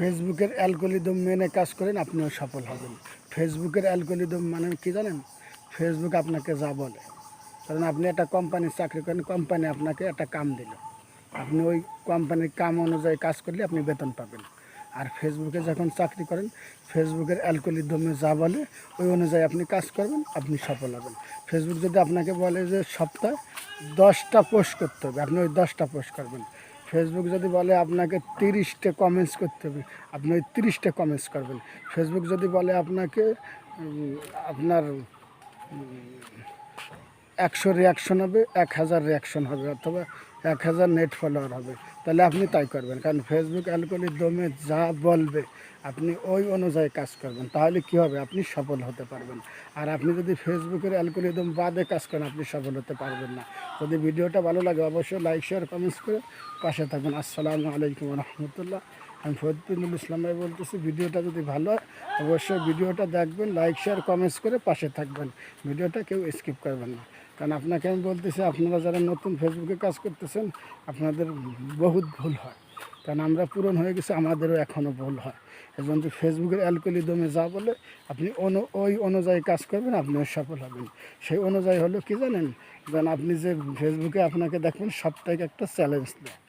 ফেসবুকের অ্যালগরিদম মেনে কাজ করেন, আপনিও সফল হবেন। ফেসবুকের অ্যালগরিদম মানে কি জানেন? ফেসবুক আপনাকে যা বলে, কারণ আপনি একটা কোম্পানির চাকরি করেন, কোম্পানি আপনাকে একটা কাম দিল, আপনি ওই কোম্পানির কাম অনুযায়ী কাজ করলে আপনি বেতন পাবেন। আর ফেসবুকে যখন চাকরি করেন, ফেসবুকের অ্যালগরিদমে যা বলে ওই অনুযায়ী আপনি কাজ করবেন, আপনি সফল হবেন। ফেসবুক যদি আপনাকে বলে যে সপ্তাহে 10টা পোস্ট করতে হবে, আপনি ওই 10টা পোস্ট করবেন। ফেসবুক যদি বলে আপনাকে 30টা কমেন্টস করতে হবে, আপনি ওই 30টা কমেন্টস করবেন। ফেসবুক যদি বলে আপনাকে আপনার 100 রিয়াকশন হবে, 1000 রিয়াকশন হবে, অথবা 1000 নেট ফলোয়ার হবে, তাহলে আপনি তাই করবেন। কারণ ফেসবুক অ্যালগরিদমে যা বলবে আপনি ওই অনুযায়ী কাজ করবেন, তাহলে কি হবে? আপনি সফল হতে পারবেন। আর আপনি যদি ফেসবুকের অ্যালগরিদম বাদে কাজ করেন, আপনি সফল হতে পারবেন না। যদি ভিডিওটা ভালো লাগে অবশ্যই লাইক শেয়ার কমেন্টস করে পাশে থাকবেন। আসসালামু আলাইকুম রহমতুল্লাহ। আমি ফরিদুল ইসলাম ভাই বলতেছি, ভিডিওটা যদি ভালো হয় অবশ্যই ভিডিওটা দেখবেন, লাইক শেয়ার কমেন্টস করে পাশে থাকবেন। ভিডিওটা কেউ স্কিপ করবেন না। কারণ আপনাকে আমি বলতেছি, আপনারা যারা নতুন ফেসবুকে কাজ করতেছেন আপনাদের বহুত ভুল হয়, কারণ আমরা পূরণ হয়ে গেছি, আমাদেরও এখনও ভুল হয়। এজন্য ফেসবুকের অ্যালগরিদমে যা বলে আপনি ওই অনুযায়ী কাজ করবেন, আপনিও সফল হবেন। সেই অনুযায়ী হলো কি জানেন? যেন আপনি যে ফেসবুকে আপনাকে দেখবেন সাপ্তাহিক একটা চ্যালেঞ্জ দেয়।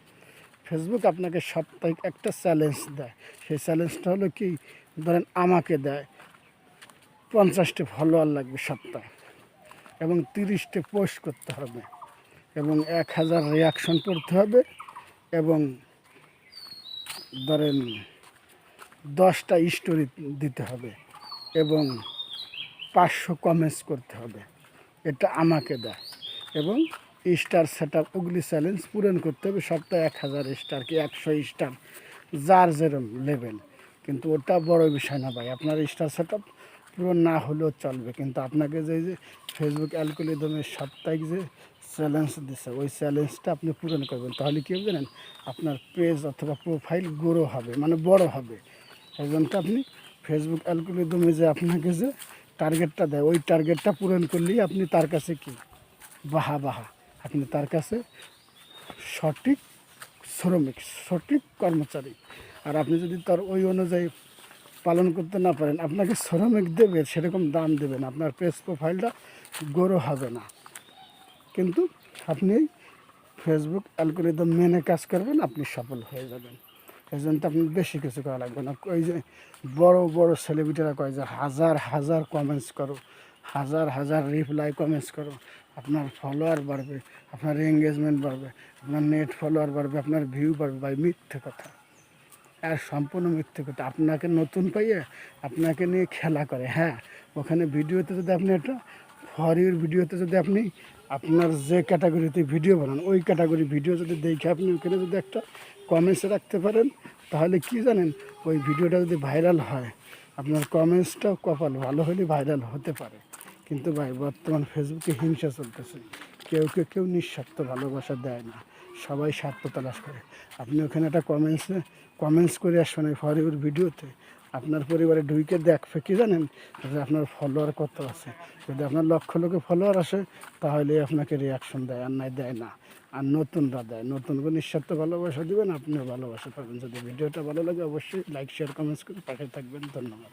ফেসবুক আপনাকে সাপ্তাহিক একটা চ্যালেঞ্জ দেয়। সেই চ্যালেঞ্জটা হলো কি, ধরেন আমাকে দেয় 50টি ফলোয়ার লাগবে সপ্তাহে, এবং 30টে পোস্ট করতে হবে, এবং 1000 রিয়াকশন করতে হবে, এবং ধরেন 10টা স্টোরি দিতে হবে, এবং 500 কমেন্টস করতে হবে। এটা আমাকে দেয়, এবং স্টার সেট আপ ওগুলি চ্যালেঞ্জ পূরণ করতে হবে সপ্তাহে 1000 স্টার কি 100 স্টার, যার যেরম লেভেল। কিন্তু ওটা বড় বিষয় না ভাই, আপনার স্টার সেট আপ পূরণ না হলেও চলবে, কিন্তু আপনাকে যে ফেসবুক অ্যালগরিদমের সাপ্তাহিক যে চ্যালেঞ্জ দিচ্ছে ওই চ্যালেঞ্জটা আপনি পূরণ করবেন, তাহলে কী হবে জানেন? আপনার পেজ অথবা প্রোফাইল গ্রো হবে, মানে বড় হবে। এই জন্য আপনি ফেসবুক অ্যালগরিদমে যে আপনাকে যে টার্গেটটা দেয় ওই টার্গেটটা পূরণ করলেই আপনি তার কাছে কি বাহা, আপনি তার কাছে সঠিক শ্রমিক, সঠিক কর্মচারী। আর আপনি যদি তার ওই অনুযায়ী পালন করতে না পারেন, আপনাকে শ্রমিক দেবে সেরকম দাম দেবে না, আপনার পেজ প্রোফাইলটা গ্রো হবে না। কিন্তু আপনি ফেসবুক অ্যালগরিদম মেনে কাজ করবেন, আপনি সফল হয়ে যাবেন। এই জন্য তো আপনি বেশি কিছু করা লাগবে না। ওই যে বড় বড় সেলিব্রিটিরা কয় যে হাজার হাজার কমেন্টস করো, হাজার হাজার রিপ্লাই কমেন্টস করো, আপনার ফলোয়ার বাড়বে, আপনার এঙ্গেজমেন্ট বাড়বে, আপনার নেট ফলোয়ার বাড়বে, আপনার ভিউ বাড়বে। ভাই মিথ্যে কথা, আর সম্পূর্ণ মিথ্যে কথা। আপনাকে নতুন পাইয়ে আপনাকে নিয়ে খেলা করে। হ্যাঁ, ওখানে ভিডিওতে যদি আপনি একটা ফর ইউর ভিডিওতে যদি আপনি আপনার যে ক্যাটাগরিতে ভিডিও বানান ওই ক্যাটাগরি ভিডিও যদি দেখে আপনি ওখানে যদি একটা কমেন্টস রাখতে পারেন, তাহলে কি জানেন? ওই ভিডিওটা যদি ভাইরাল হয়, আপনার কমেন্টসটাও কপাল ভালো হলে ভাইরাল হতে পারে। কিন্তু ভাই বর্তমান ফেসবুকে হিংসা চলতেছে, কেউ নিঃস্বার্থ ভালোবাসা দেয় না, সবাই স্বার্থ তালাশ করে। আপনি ওখানে একটা কমেন্টস করে আসবেন এই ফর ইউর ভিডিওতে, আপনার পরিবারে ঢুকে দেখবে কি জানেন? যে আপনার ফলোয়ার কত আছে। যদি আপনার লক্ষ ফলোয়ার আসে তাহলে আপনাকে রিয়াকশন দেয়, আর নাই দেয় না। আর নতুনরা দেয়, নতুনকে নিঃস্বার্থ ভালোবাসা দেবেন, আপনিও ভালোবাসা পাবেন। যদি ভিডিওটা ভালো লাগে অবশ্যই লাইক শেয়ার কমেন্টস করে পাশে থাকবেন। ধন্যবাদ।